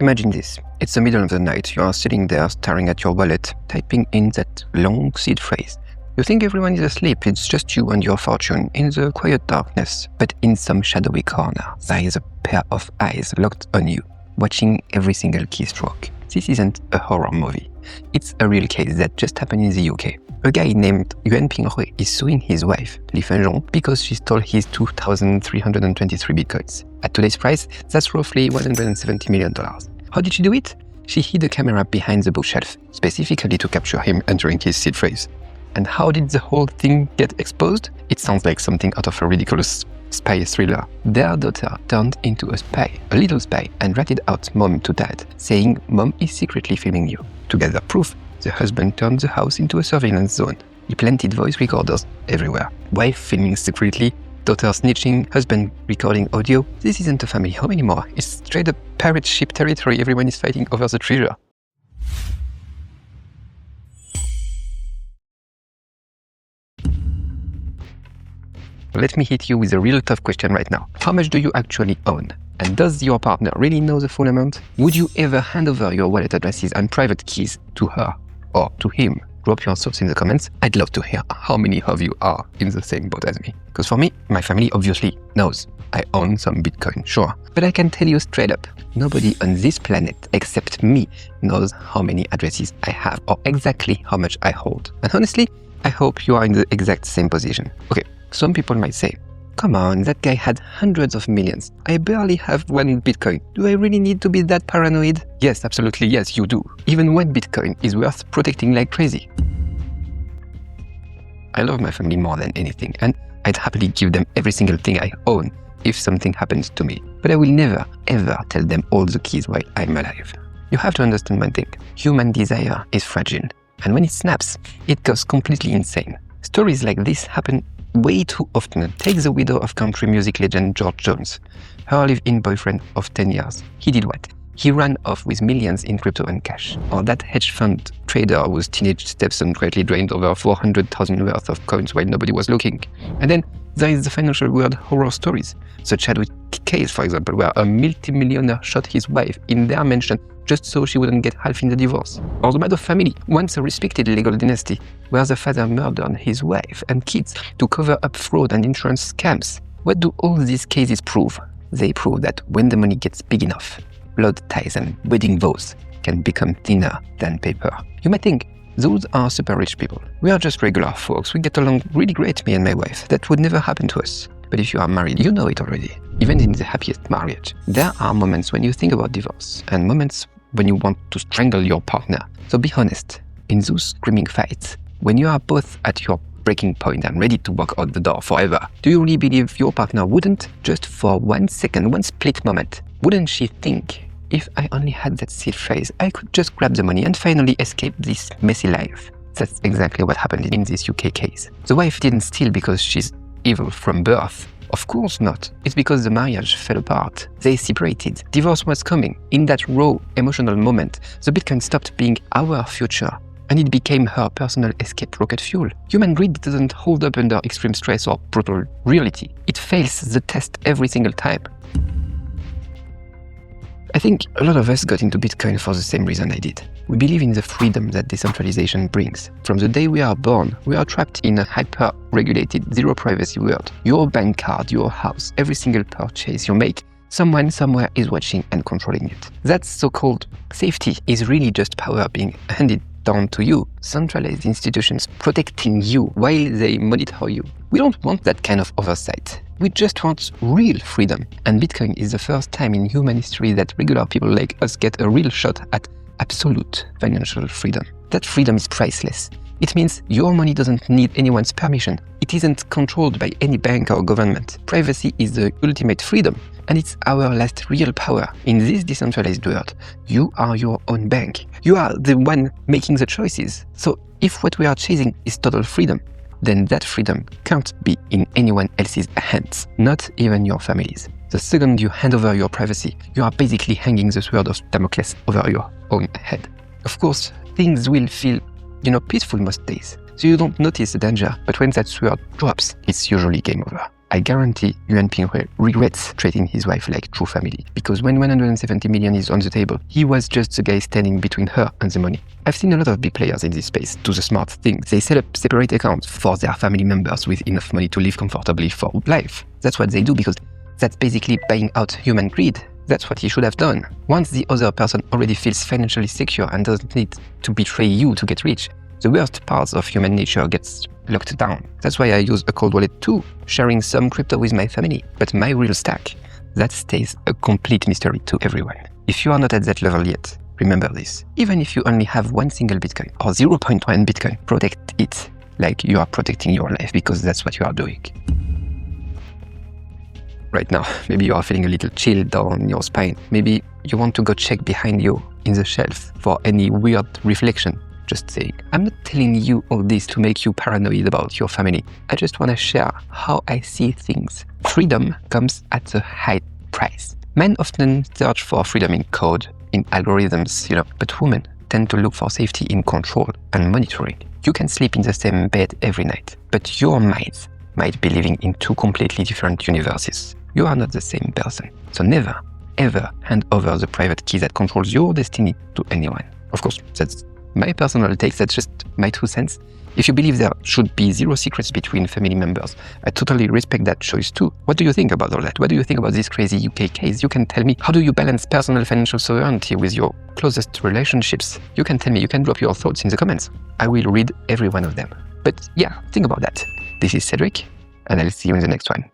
Imagine this. It's the middle of the night. You are sitting there staring at your wallet, typing in that long seed phrase. You think everyone is asleep. It's just you and your fortune in the quiet darkness. But in some shadowy corner, there is a pair of eyes locked on you, watching every single keystroke. This isn't a horror movie. It's a real case that just happened in the UK. A guy named Yuan Pinghui is suing his wife, Li Fenzhong, because she stole his 2,323 bitcoins. At today's price, that's roughly $170 million. How did she do it? She hid a camera behind the bookshelf, specifically to capture him entering his seed phrase. And how did the whole thing get exposed? It sounds like something out of a ridiculous spy thriller. Their daughter turned into a spy, a little spy, and ratted out mom to dad, saying mom is secretly filming you. To gather proof, the husband turned the house into a surveillance zone. He planted voice recorders everywhere. Wife filming secretly, daughter snitching, husband recording audio. This isn't a family home anymore. It's straight up pirate ship territory. Everyone is fighting over the treasure. Let me hit you with a real tough question right now. How much do you actually own? And does your partner really know the full amount? Would you ever hand over your wallet addresses and private keys to her or to him? Drop your thoughts in the comments. I'd love to hear how many of you are in the same boat as me. Because for me, my family obviously knows I own some Bitcoin, sure. But I can tell you straight up, nobody on this planet except me knows how many addresses I have or exactly how much I hold. And honestly, I hope you are in the exact same position. Okay, some people might say, come on, that guy had hundreds of millions. I barely have one Bitcoin. Do I really need to be that paranoid? Yes, absolutely, yes, you do. Even one Bitcoin is worth protecting like crazy. I love my family more than anything, and I'd happily give them every single thing I own if something happens to me. But I will never, ever tell them all the keys while I'm alive. You have to understand one thing. Human desire is fragile, and when it snaps, it goes completely insane. Stories like this happen way too often. Take the widow of country music legend George Jones. Her live-in boyfriend of 10 years. He did what? He ran off with millions in crypto and cash. Or that hedge fund trader whose teenage stepson greatly drained over 400,000 worth of coins while nobody was looking. And then there is the financial world horror stories. The Chadwick case, for example, where a multi-millionaire shot his wife in their mansion just so she wouldn't get half in the divorce. Or the Madoff family, once a respected legal dynasty, where the father murdered his wife and kids to cover up fraud and insurance scams. What do all these cases prove? They prove that when the money gets big enough, blood ties and wedding vows can become thinner than paper. You might think, those are super rich people. We are just regular folks. We get along really great, me and my wife. That would never happen to us. But if you are married, you know it already. Even in the happiest marriage, there are moments when you think about divorce and moments when you want to strangle your partner. So be honest, in those screaming fights, when you are both at your breaking point and ready to walk out the door forever, do you really believe your partner wouldn't, just for 1 second, one split moment, wouldn't she think, if I only had that seed phrase, I could just grab the money and finally escape this messy life? That's exactly what happened in this UK case. The wife didn't steal because she's evil from birth. Of course not. It's because the marriage fell apart. They separated. Divorce was coming. In that raw, emotional moment, the Bitcoin stopped being our future, and it became her personal escape rocket fuel. Human greed doesn't hold up under extreme stress or brutal reality. It fails the test every single time. I think a lot of us got into Bitcoin for the same reason I did. We believe in the freedom that decentralization brings. From the day we are born, we are trapped in a hyper-regulated, zero-privacy world. Your bank card, your house, every single purchase you make, someone somewhere is watching and controlling it. That so-called safety is really just power being handed down to you. Centralized institutions protecting you while they monitor you. We don't want that kind of oversight. We just want real freedom. And Bitcoin is the first time in human history that regular people like us get a real shot at absolute financial freedom. That freedom is priceless. It means your money doesn't need anyone's permission. It isn't controlled by any bank or government. Privacy is the ultimate freedom, and it's our last real power. In this decentralized world, you are your own bank. You are the one making the choices. So if what we are chasing is total freedom, then that freedom can't be in anyone else's hands, not even your family's. The second you hand over your privacy, you are basically hanging the sword of Damocles over your own head. Of course, things will feel, peaceful most days, so you don't notice the danger, but when that sword drops, it's usually game over. I guarantee Yuan Pinghui regrets treating his wife like true family, because when 170 million is on the table, he was just the guy standing between her and the money. I've seen a lot of big players in this space do the smart thing. They set up separate accounts for their family members with enough money to live comfortably for life. That's what they do, because that's basically buying out human greed. That's what he should have done. Once the other person already feels financially secure and doesn't need to betray you to get rich, the worst parts of human nature gets locked down. That's why I use a cold wallet too, sharing some crypto with my family. But my real stack, that stays a complete mystery to everyone. If you are not at that level yet, remember this. Even if you only have one single Bitcoin or 0.1 Bitcoin, protect it like you are protecting your life, because that's what you are doing. Right now, maybe you are feeling a little chill down your spine. Maybe you want to go check behind you in the shelf for any weird reflection. Just saying. I'm not telling you all this to make you paranoid about your family. I just want to share how I see things. Freedom comes at a high price. Men often search for freedom in code, in algorithms, but women tend to look for safety in control and monitoring. You can sleep in the same bed every night, but your minds might be living in two completely different universes. You are not the same person. So never, ever hand over the private key that controls your destiny to anyone. Of course, that's my personal take, that's just my 2 cents. If you believe there should be zero secrets between family members, I totally respect that choice too. What do you think about all that? What do you think about this crazy UK case? You can tell me, how do you balance personal financial sovereignty with your closest relationships? You can tell me, you can drop your thoughts in the comments. I will read every one of them. But yeah, think about that. This is Cédric, and I'll see you in the next one.